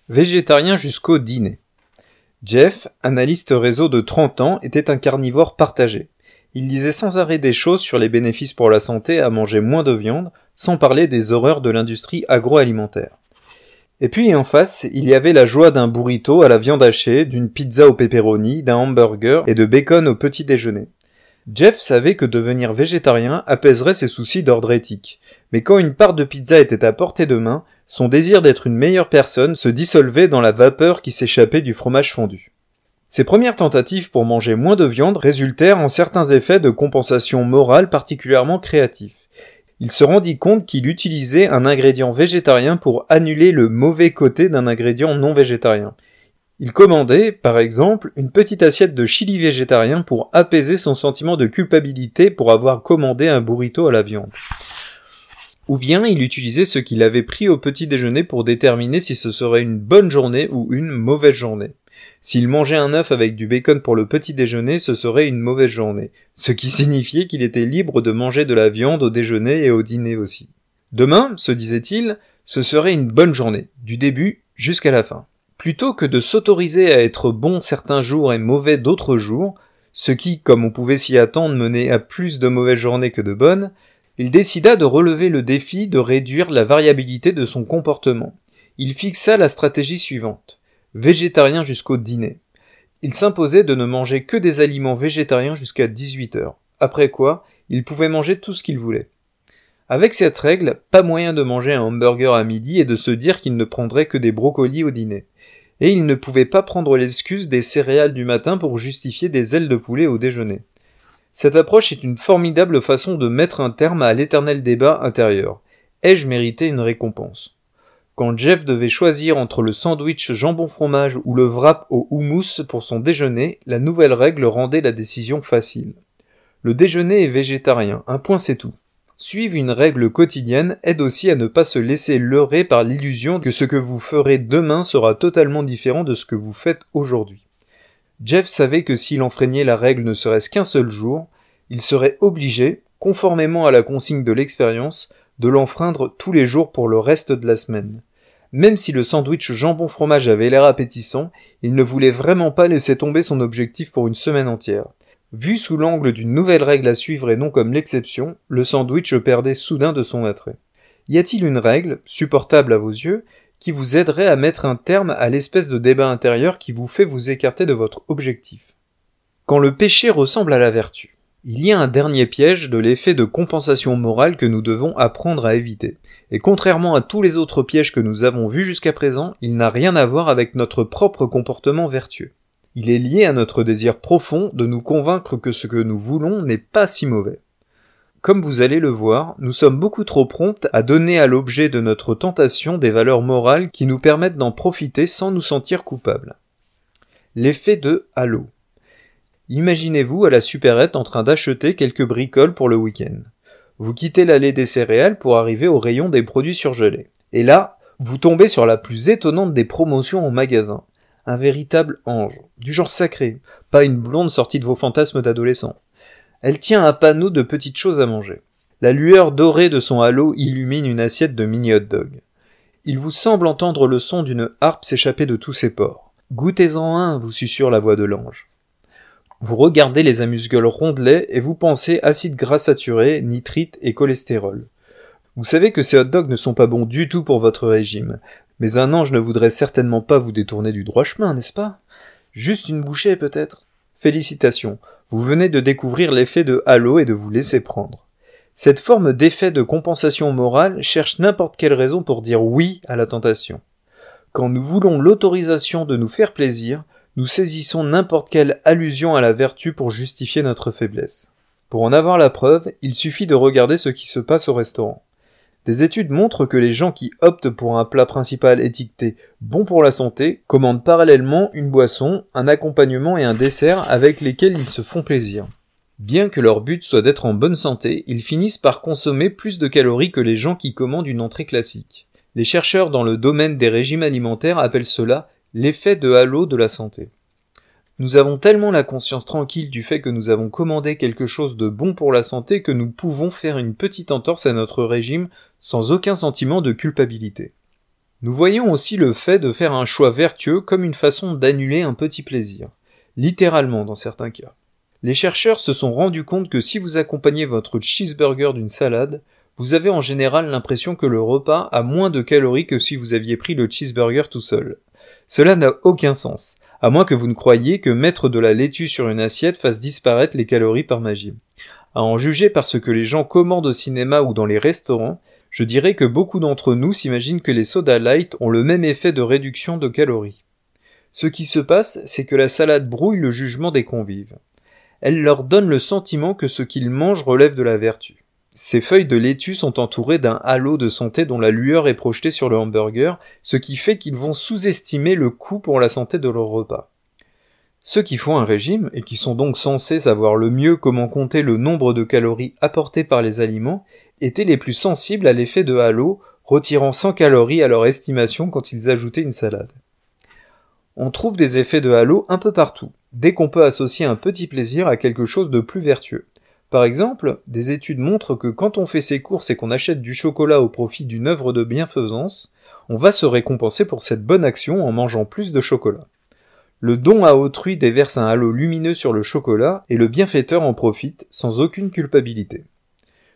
Végétarien jusqu'au dîner. Jeff, analyste réseau de 30 ans, était un carnivore partagé. Il lisait sans arrêt des choses sur les bénéfices pour la santé à manger moins de viande, sans parler des horreurs de l'industrie agroalimentaire. Et puis en face, il y avait la joie d'un burrito à la viande hachée, d'une pizza au pepperoni, d'un hamburger et de bacon au petit déjeuner. Jeff savait que devenir végétarien apaiserait ses soucis d'ordre éthique, mais quand une part de pizza était à portée de main, son désir d'être une meilleure personne se dissolvait dans la vapeur qui s'échappait du fromage fondu. Ses premières tentatives pour manger moins de viande résultèrent en certains effets de compensation morale particulièrement créatifs. Il se rendit compte qu'il utilisait un ingrédient végétarien pour annuler le mauvais côté d'un ingrédient non végétarien. Il commandait, par exemple, une petite assiette de chili végétarien pour apaiser son sentiment de culpabilité pour avoir commandé un burrito à la viande. Ou bien il utilisait ce qu'il avait pris au petit déjeuner pour déterminer si ce serait une bonne journée ou une mauvaise journée. S'il mangeait un œuf avec du bacon pour le petit déjeuner, ce serait une mauvaise journée, ce qui signifiait qu'il était libre de manger de la viande au déjeuner et au dîner aussi. Demain, se disait-il, ce serait une bonne journée, du début jusqu'à la fin. Plutôt que de s'autoriser à être bon certains jours et mauvais d'autres jours, ce qui, comme on pouvait s'y attendre, menait à plus de mauvaises journées que de bonnes, il décida de relever le défi de réduire la variabilité de son comportement. Il fixa la stratégie suivante. Végétarien jusqu'au dîner. Il s'imposait de ne manger que des aliments végétariens jusqu'à 18h, après quoi, il pouvait manger tout ce qu'il voulait. Avec cette règle, pas moyen de manger un hamburger à midi et de se dire qu'il ne prendrait que des brocolis au dîner. Et il ne pouvait pas prendre l'excuse des céréales du matin pour justifier des ailes de poulet au déjeuner. Cette approche est une formidable façon de mettre un terme à l'éternel débat intérieur. Ai-je mérité une récompense ? Quand Jeff devait choisir entre le sandwich jambon-fromage ou le wrap au houmous pour son déjeuner, la nouvelle règle rendait la décision facile. Le déjeuner est végétarien, un point c'est tout. Suivre une règle quotidienne aide aussi à ne pas se laisser leurrer par l'illusion que ce que vous ferez demain sera totalement différent de ce que vous faites aujourd'hui. Jeff savait que s'il enfreignait la règle ne serait-ce qu'un seul jour, il serait obligé, conformément à la consigne de l'expérience, de l'enfreindre tous les jours pour le reste de la semaine. Même si le sandwich jambon-fromage avait l'air appétissant, il ne voulait vraiment pas laisser tomber son objectif pour une semaine entière. Vu sous l'angle d'une nouvelle règle à suivre et non comme l'exception, le sandwich perdait soudain de son attrait. Y a-t-il une règle, supportable à vos yeux, qui vous aiderait à mettre un terme à l'espèce de débat intérieur qui vous fait vous écarter de votre objectif ? Quand le péché ressemble à la vertu. Il y a un dernier piège de l'effet de compensation morale que nous devons apprendre à éviter. Et contrairement à tous les autres pièges que nous avons vus jusqu'à présent, il n'a rien à voir avec notre propre comportement vertueux. Il est lié à notre désir profond de nous convaincre que ce que nous voulons n'est pas si mauvais. Comme vous allez le voir, nous sommes beaucoup trop prompts à donner à l'objet de notre tentation des valeurs morales qui nous permettent d'en profiter sans nous sentir coupables. L'effet de halo. Imaginez-vous à la supérette en train d'acheter quelques bricoles pour le week-end. Vous quittez l'allée des céréales pour arriver au rayon des produits surgelés. Et là, vous tombez sur la plus étonnante des promotions en magasin. Un véritable ange, du genre sacré, pas une blonde sortie de vos fantasmes d'adolescent. Elle tient un panneau de petites choses à manger. La lueur dorée de son halo illumine une assiette de mini hot-dog. Il vous semble entendre le son d'une harpe s'échapper de tous ses pores. Goûtez-en un, vous susurre la voix de l'ange. Vous regardez les amuse-gueules rondelets et vous pensez acides gras saturés, nitrites et cholestérol. Vous savez que ces hot-dogs ne sont pas bons du tout pour votre régime, mais un ange ne voudrait certainement pas vous détourner du droit chemin, n'est-ce pas ? Juste une bouchée peut-être ? Félicitations, vous venez de découvrir l'effet de halo et de vous laisser prendre. Cette forme d'effet de compensation morale cherche n'importe quelle raison pour dire oui à la tentation. Quand nous voulons l'autorisation de nous faire plaisir, nous saisissons n'importe quelle allusion à la vertu pour justifier notre faiblesse. Pour en avoir la preuve, il suffit de regarder ce qui se passe au restaurant. Des études montrent que les gens qui optent pour un plat principal étiqueté « bon pour la santé » commandent parallèlement une boisson, un accompagnement et un dessert avec lesquels ils se font plaisir. Bien que leur but soit d'être en bonne santé, ils finissent par consommer plus de calories que les gens qui commandent une entrée classique. Les chercheurs dans le domaine des régimes alimentaires appellent cela l'effet de halo de la santé. Nous avons tellement la conscience tranquille du fait que nous avons commandé quelque chose de bon pour la santé que nous pouvons faire une petite entorse à notre régime sans aucun sentiment de culpabilité. Nous voyons aussi le fait de faire un choix vertueux comme une façon d'annuler un petit plaisir, littéralement dans certains cas. Les chercheurs se sont rendus compte que si vous accompagnez votre cheeseburger d'une salade, vous avez en général l'impression que le repas a moins de calories que si vous aviez pris le cheeseburger tout seul. Cela n'a aucun sens, à moins que vous ne croyiez que mettre de la laitue sur une assiette fasse disparaître les calories par magie. À en juger par ce que les gens commandent au cinéma ou dans les restaurants, je dirais que beaucoup d'entre nous s'imaginent que les sodas light ont le même effet de réduction de calories. Ce qui se passe, c'est que la salade brouille le jugement des convives. Elle leur donne le sentiment que ce qu'ils mangent relève de la vertu. Ces feuilles de laitue sont entourées d'un halo de santé dont la lueur est projetée sur le hamburger, ce qui fait qu'ils vont sous-estimer le coût pour la santé de leur repas. Ceux qui font un régime, et qui sont donc censés savoir le mieux comment compter le nombre de calories apportées par les aliments, étaient les plus sensibles à l'effet de halo, retirant 100 calories à leur estimation quand ils ajoutaient une salade. On trouve des effets de halo un peu partout, dès qu'on peut associer un petit plaisir à quelque chose de plus vertueux. Par exemple, des études montrent que quand on fait ses courses et qu'on achète du chocolat au profit d'une œuvre de bienfaisance, on va se récompenser pour cette bonne action en mangeant plus de chocolat. Le don à autrui déverse un halo lumineux sur le chocolat et le bienfaiteur en profite sans aucune culpabilité.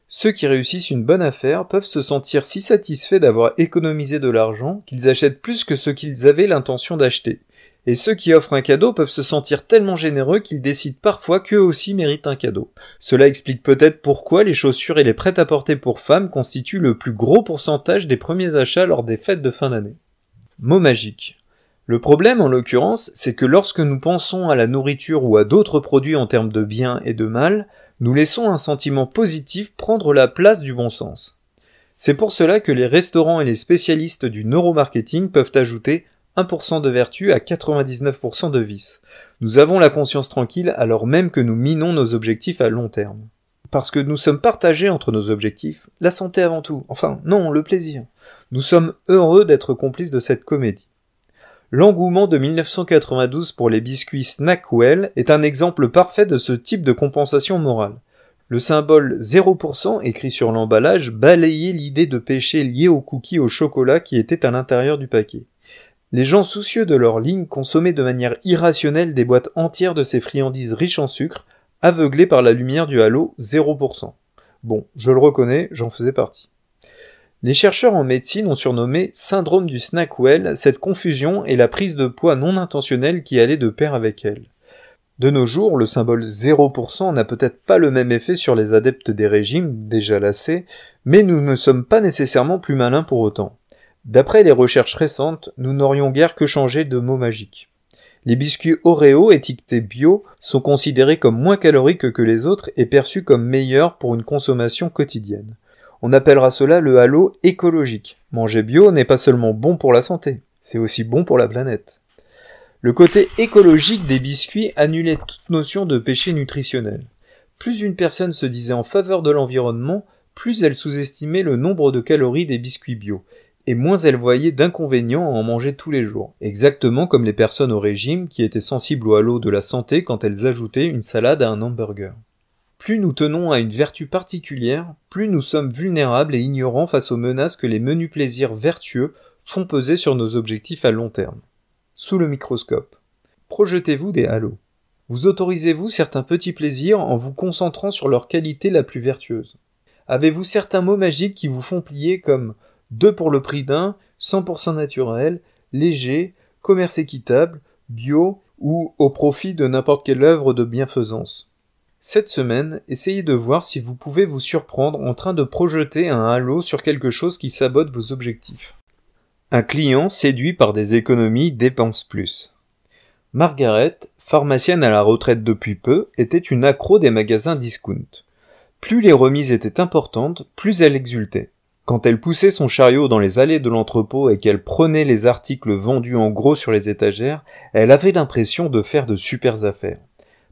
Ceux qui réussissent une bonne affaire peuvent se sentir si satisfaits d'avoir économisé de l'argent qu'ils achètent plus que ce qu'ils avaient l'intention d'acheter. Et ceux qui offrent un cadeau peuvent se sentir tellement généreux qu'ils décident parfois qu'eux aussi méritent un cadeau. Cela explique peut-être pourquoi les chaussures et les prêt-à-porter pour femmes constituent le plus gros pourcentage des premiers achats lors des fêtes de fin d'année. Mot magique. Le problème, en l'occurrence, c'est que lorsque nous pensons à la nourriture ou à d'autres produits en termes de bien et de mal, nous laissons un sentiment positif prendre la place du bon sens. C'est pour cela que les restaurants et les spécialistes du neuromarketing peuvent ajouter 1% de vertu à 99% de vice. Nous avons la conscience tranquille alors même que nous minons nos objectifs à long terme. Parce que nous sommes partagés entre nos objectifs, la santé avant tout, enfin non, le plaisir. Nous sommes heureux d'être complices de cette comédie. L'engouement de 1992 pour les biscuits Snackwell est un exemple parfait de ce type de compensation morale. Le symbole 0% écrit sur l'emballage balayait l'idée de péché liée aux cookies au chocolat qui étaient à l'intérieur du paquet. Les gens soucieux de leur ligne consommaient de manière irrationnelle des boîtes entières de ces friandises riches en sucre, aveuglés par la lumière du halo 0%. Bon, je le reconnais, j'en faisais partie. Les chercheurs en médecine ont surnommé syndrome du Snackwell cette confusion et la prise de poids non intentionnelle qui allait de pair avec elle. De nos jours, le symbole 0% n'a peut-être pas le même effet sur les adeptes des régimes, déjà lassés, mais nous ne sommes pas nécessairement plus malins pour autant. D'après les recherches récentes, nous n'aurions guère que changé de mot magique. Les biscuits Oreo étiquetés bio sont considérés comme moins caloriques que les autres et perçus comme meilleurs pour une consommation quotidienne. On appellera cela le halo écologique. Manger bio n'est pas seulement bon pour la santé, c'est aussi bon pour la planète. Le côté écologique des biscuits annulait toute notion de péché nutritionnel. Plus une personne se disait en faveur de l'environnement, plus elle sous-estimait le nombre de calories des biscuits bio, et moins elle voyait d'inconvénients à en manger tous les jours, exactement comme les personnes au régime qui étaient sensibles au halo de la santé quand elles ajoutaient une salade à un hamburger. Plus nous tenons à une vertu particulière, plus nous sommes vulnérables et ignorants face aux menaces que les menus plaisirs vertueux font peser sur nos objectifs à long terme. Sous le microscope. Projetez-vous des halos. Vous autorisez-vous certains petits plaisirs en vous concentrant sur leur qualité la plus vertueuse. Avez-vous certains mots magiques qui vous font plier comme 2 pour le prix d'un, 100% naturel, léger, commerce équitable, bio ou au profit de n'importe quelle œuvre de bienfaisance? Cette semaine, essayez de voir si vous pouvez vous surprendre en train de projeter un halo sur quelque chose qui sabote vos objectifs. Un client séduit par des économies dépense plus. Margaret, pharmacienne à la retraite depuis peu, était une accro des magasins discount. Plus les remises étaient importantes, plus elle exultait. Quand elle poussait son chariot dans les allées de l'entrepôt et qu'elle prenait les articles vendus en gros sur les étagères, elle avait l'impression de faire de super affaires.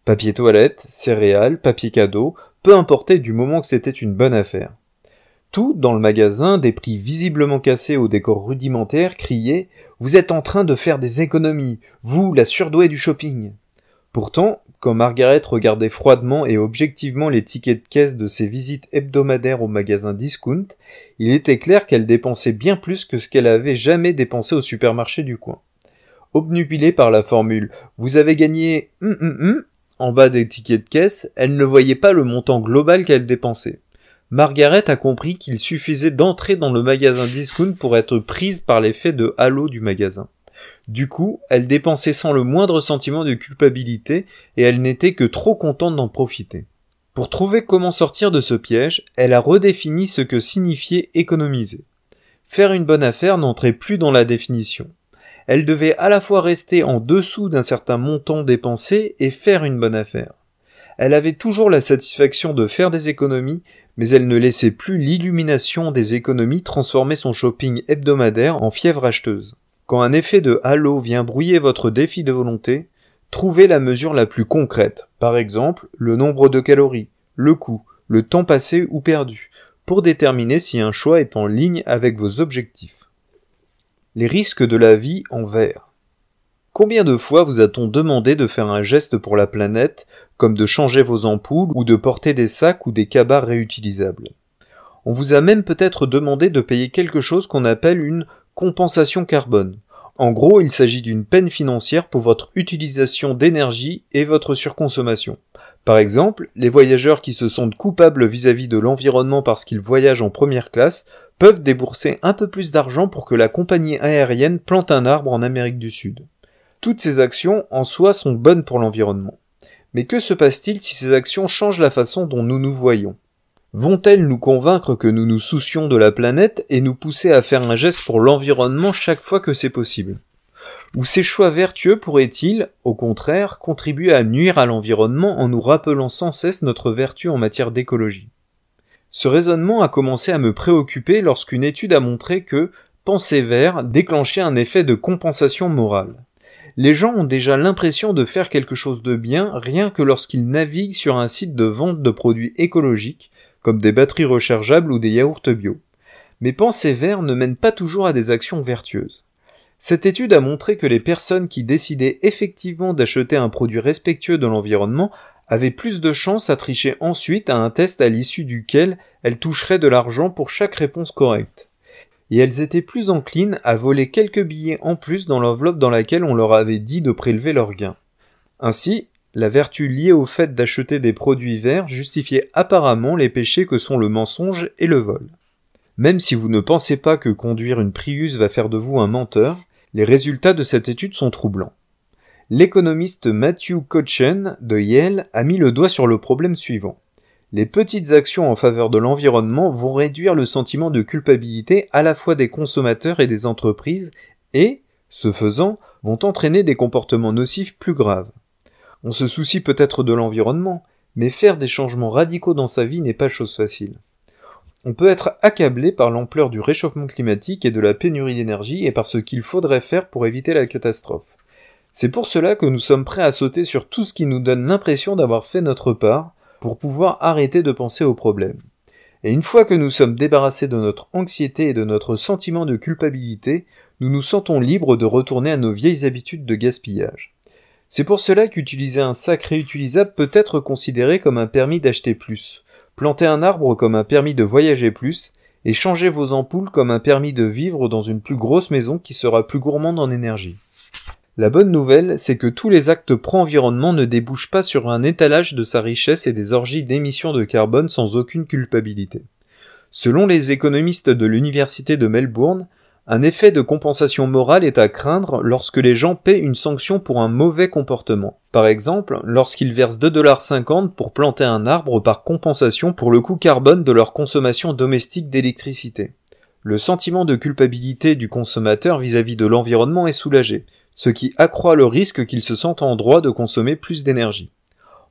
Papier toilette, céréales, papier cadeau, peu importait du moment que c'était une bonne affaire. Tout, dans le magasin, des prix visiblement cassés au décor rudimentaire, criait « Vous êtes en train de faire des économies, vous, la surdouée du shopping !» Pourtant, quand Margaret regardait froidement et objectivement les tickets de caisse de ses visites hebdomadaires au magasin Discount, il était clair qu'elle dépensait bien plus que ce qu'elle avait jamais dépensé au supermarché du coin. Obnubilée par la formule « Vous avez gagné en bas des tickets de caisse, elle ne voyait pas le montant global qu'elle dépensait. Margaret a compris qu'il suffisait d'entrer dans le magasin Discount pour être prise par l'effet de halo du magasin. Du coup, elle dépensait sans le moindre sentiment de culpabilité et elle n'était que trop contente d'en profiter. Pour trouver comment sortir de ce piège, elle a redéfini ce que signifiait économiser. Faire une bonne affaire n'entrait plus dans la définition. Elle devait à la fois rester en dessous d'un certain montant dépensé et faire une bonne affaire. Elle avait toujours la satisfaction de faire des économies, mais elle ne laissait plus l'illumination des économies transformer son shopping hebdomadaire en fièvre acheteuse. Quand un effet de halo vient brouiller votre défi de volonté, trouvez la mesure la plus concrète, par exemple le nombre de calories, le coût, le temps passé ou perdu, pour déterminer si un choix est en ligne avec vos objectifs. Les risques de la vie en vert. Combien de fois vous a-t-on demandé de faire un geste pour la planète, comme de changer vos ampoules ou de porter des sacs ou des cabas réutilisables? On vous a même peut-être demandé de payer quelque chose qu'on appelle une compensation carbone. En gros, il s'agit d'une peine financière pour votre utilisation d'énergie et votre surconsommation. Par exemple, les voyageurs qui se sentent coupables vis-à-vis de l'environnement parce qu'ils voyagent en première classe peuvent débourser un peu plus d'argent pour que la compagnie aérienne plante un arbre en Amérique du Sud. Toutes ces actions, en soi, sont bonnes pour l'environnement. Mais que se passe-t-il si ces actions changent la façon dont nous nous voyons? Vont-elles nous convaincre que nous nous soucions de la planète et nous pousser à faire un geste pour l'environnement chaque fois que c'est possible? Ou ces choix vertueux pourraient-ils, au contraire, contribuer à nuire à l'environnement en nous rappelant sans cesse notre vertu en matière d'écologie? Ce raisonnement a commencé à me préoccuper lorsqu'une étude a montré que penser vert déclenchait un effet de compensation morale. Les gens ont déjà l'impression de faire quelque chose de bien rien que lorsqu'ils naviguent sur un site de vente de produits écologiques, comme des batteries rechargeables ou des yaourts bio. Mais penser vert ne mène pas toujours à des actions vertueuses. Cette étude a montré que les personnes qui décidaient effectivement d'acheter un produit respectueux de l'environnement avaient plus de chances à tricher ensuite à un test à l'issue duquel elles toucheraient de l'argent pour chaque réponse correcte. Et elles étaient plus enclines à voler quelques billets en plus dans l'enveloppe dans laquelle on leur avait dit de prélever leurs gains. Ainsi, la vertu liée au fait d'acheter des produits verts justifiait apparemment les péchés que sont le mensonge et le vol. Même si vous ne pensez pas que conduire une Prius va faire de vous un menteur, les résultats de cette étude sont troublants. L'économiste Matthew Kochen de Yale a mis le doigt sur le problème suivant. Les petites actions en faveur de l'environnement vont réduire le sentiment de culpabilité à la fois des consommateurs et des entreprises et, ce faisant, vont entraîner des comportements nocifs plus graves. On se soucie peut-être de l'environnement, mais faire des changements radicaux dans sa vie n'est pas chose facile. On peut être accablé par l'ampleur du réchauffement climatique et de la pénurie d'énergie et par ce qu'il faudrait faire pour éviter la catastrophe. C'est pour cela que nous sommes prêts à sauter sur tout ce qui nous donne l'impression d'avoir fait notre part, pour pouvoir arrêter de penser aux problèmes. Et une fois que nous sommes débarrassés de notre anxiété et de notre sentiment de culpabilité, nous nous sentons libres de retourner à nos vieilles habitudes de gaspillage. C'est pour cela qu'utiliser un sac réutilisable peut être considéré comme un permis d'acheter plus, planter un arbre comme un permis de voyager plus, et changer vos ampoules comme un permis de vivre dans une plus grosse maison qui sera plus gourmande en énergie. La bonne nouvelle, c'est que tous les actes pro-environnement ne débouchent pas sur un étalage de sa richesse et des orgies d'émissions de carbone sans aucune culpabilité. Selon les économistes de l'université de Melbourne, un effet de compensation morale est à craindre lorsque les gens paient une sanction pour un mauvais comportement. Par exemple, lorsqu'ils versent 2,50 $ pour planter un arbre par compensation pour le coût carbone de leur consommation domestique d'électricité. Le sentiment de culpabilité du consommateur vis-à-vis de l'environnement est soulagé, ce qui accroît le risque qu'il se sente en droit de consommer plus d'énergie.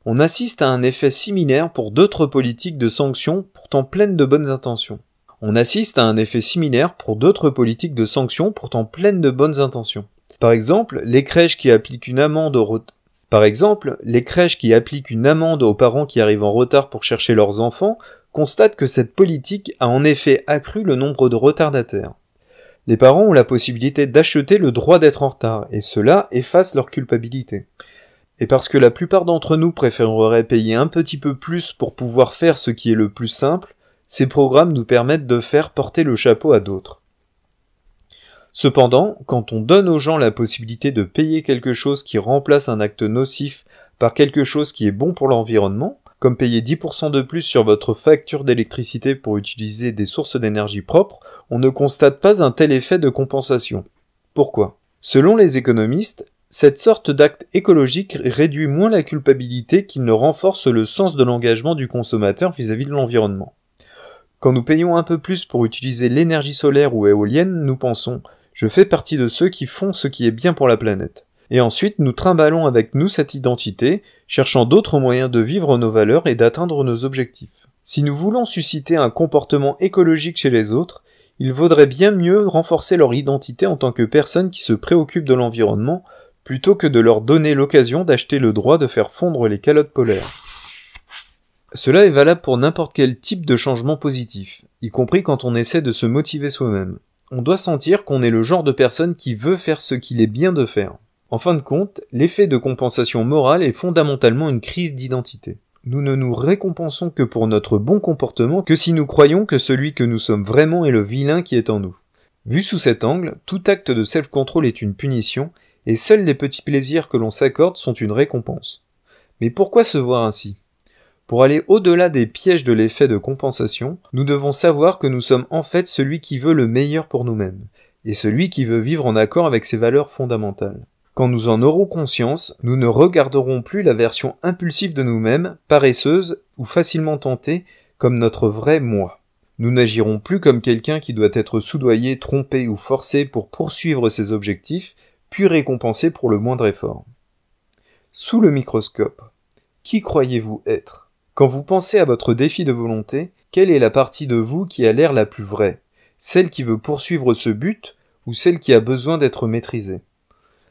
On assiste à un effet similaire pour d'autres politiques de sanctions pourtant pleines de bonnes intentions. Par exemple, les crèches qui appliquent une amende aux parents qui arrivent en retard pour chercher leurs enfants constatent que cette politique a en effet accru le nombre de retardataires. Les parents ont la possibilité d'acheter le droit d'être en retard, et cela efface leur culpabilité. Et parce que la plupart d'entre nous préféreraient payer un petit peu plus pour pouvoir faire ce qui est le plus simple, ces programmes nous permettent de faire porter le chapeau à d'autres. Cependant, quand on donne aux gens la possibilité de payer quelque chose qui remplace un acte nocif par quelque chose qui est bon pour l'environnement, comme payer 10% de plus sur votre facture d'électricité pour utiliser des sources d'énergie propres, on ne constate pas un tel effet de compensation. Pourquoi ? Selon les économistes, cette sorte d'acte écologique réduit moins la culpabilité qu'il ne renforce le sens de l'engagement du consommateur vis-à-vis de l'environnement. Quand nous payons un peu plus pour utiliser l'énergie solaire ou éolienne, nous pensons « je fais partie de ceux qui font ce qui est bien pour la planète ». Et ensuite, nous trimballons avec nous cette identité, cherchant d'autres moyens de vivre nos valeurs et d'atteindre nos objectifs. Si nous voulons susciter un comportement écologique chez les autres, il vaudrait bien mieux renforcer leur identité en tant que personnes qui se préoccupent de l'environnement, plutôt que de leur donner l'occasion d'acheter le droit de faire fondre les calottes polaires. Cela est valable pour n'importe quel type de changement positif, y compris quand on essaie de se motiver soi-même. On doit sentir qu'on est le genre de personne qui veut faire ce qu'il est bien de faire. En fin de compte, l'effet de compensation morale est fondamentalement une crise d'identité. Nous ne nous récompensons que pour notre bon comportement que si nous croyons que celui que nous sommes vraiment est le vilain qui est en nous. Vu sous cet angle, tout acte de self-control est une punition, et seuls les petits plaisirs que l'on s'accorde sont une récompense. Mais pourquoi se voir ainsi ? Pour aller au-delà des pièges de l'effet de compensation, nous devons savoir que nous sommes en fait celui qui veut le meilleur pour nous-mêmes, et celui qui veut vivre en accord avec ses valeurs fondamentales. Quand nous en aurons conscience, nous ne regarderons plus la version impulsive de nous-mêmes, paresseuse ou facilement tentée, comme notre vrai moi. Nous n'agirons plus comme quelqu'un qui doit être soudoyé, trompé ou forcé pour poursuivre ses objectifs, puis récompensé pour le moindre effort. Sous le microscope, qui croyez-vous être ? Quand vous pensez à votre défi de volonté, quelle est la partie de vous qui a l'air la plus vraie ? Celle qui veut poursuivre ce but ou celle qui a besoin d'être maîtrisée ?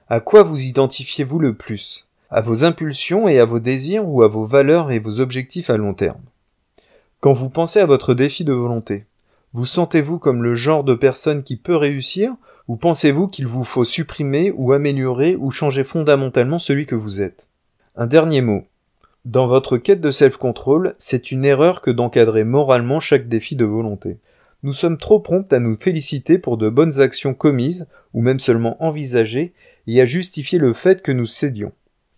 À quoi vous identifiez-vous le plus ? À vos impulsions et à vos désirs ou à vos valeurs et vos objectifs à long terme ? Quand vous pensez à votre défi de volonté, vous sentez-vous comme le genre de personne qui peut réussir ou pensez-vous qu'il vous faut supprimer ou améliorer ou changer fondamentalement celui que vous êtes ? Un dernier mot. Dans votre quête de self-control, c'est une erreur que d'encadrer moralement chaque défi de volonté. Nous sommes trop prompts à nous féliciter pour de bonnes actions commises, ou même seulement envisagées, et à justifier le fait que nous cédions.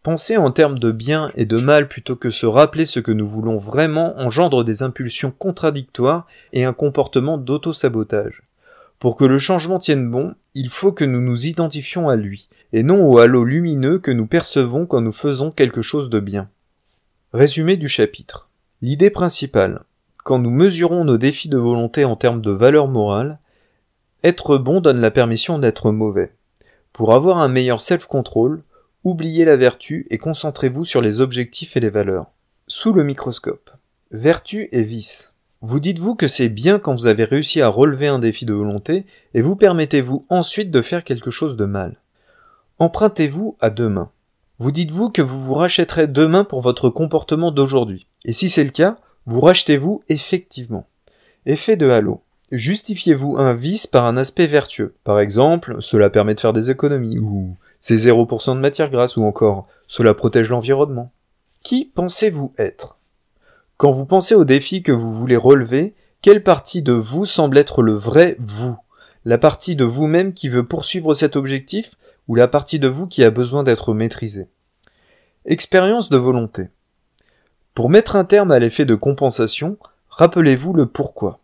Penser en termes de bien et de mal plutôt que se rappeler ce que nous voulons vraiment engendre des impulsions contradictoires et un comportement d'auto-sabotage. Pour que le changement tienne bon, il faut que nous nous identifions à lui, et non au halo lumineux que nous percevons quand nous faisons quelque chose de bien. Résumé du chapitre. L'idée principale. Quand nous mesurons nos défis de volonté en termes de valeur morale, être bon donne la permission d'être mauvais. Pour avoir un meilleur self-control, oubliez la vertu et concentrez-vous sur les objectifs et les valeurs. Sous le microscope. Vertu et vice. Vous dites-vous que c'est bien quand vous avez réussi à relever un défi de volonté et vous permettez-vous ensuite de faire quelque chose de mal. Empruntez-vous à demain. Vous dites-vous que vous vous rachèterez demain pour votre comportement d'aujourd'hui. Et si c'est le cas, vous rachetez-vous effectivement. Effet de halo. Justifiez-vous un vice par un aspect vertueux. Par exemple, cela permet de faire des économies, ou c'est 0% de matière grasse, ou encore, cela protège l'environnement. Qui pensez-vous être ? Quand vous pensez au défi que vous voulez relever, quelle partie de vous semble être le vrai vous ? La partie de vous-même qui veut poursuivre cet objectif, ou la partie de vous qui a besoin d'être maîtrisée ? Expérience de volonté. Pour mettre un terme à l'effet de compensation, rappelez-vous le pourquoi.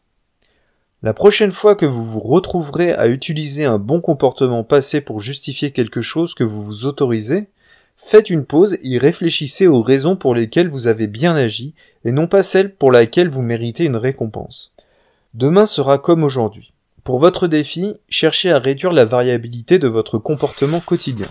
La prochaine fois que vous vous retrouverez à utiliser un bon comportement passé pour justifier quelque chose que vous vous autorisez, faites une pause et réfléchissez aux raisons pour lesquelles vous avez bien agi et non pas celles pour lesquelles vous méritez une récompense. Demain sera comme aujourd'hui. Pour votre défi, cherchez à réduire la variabilité de votre comportement quotidien.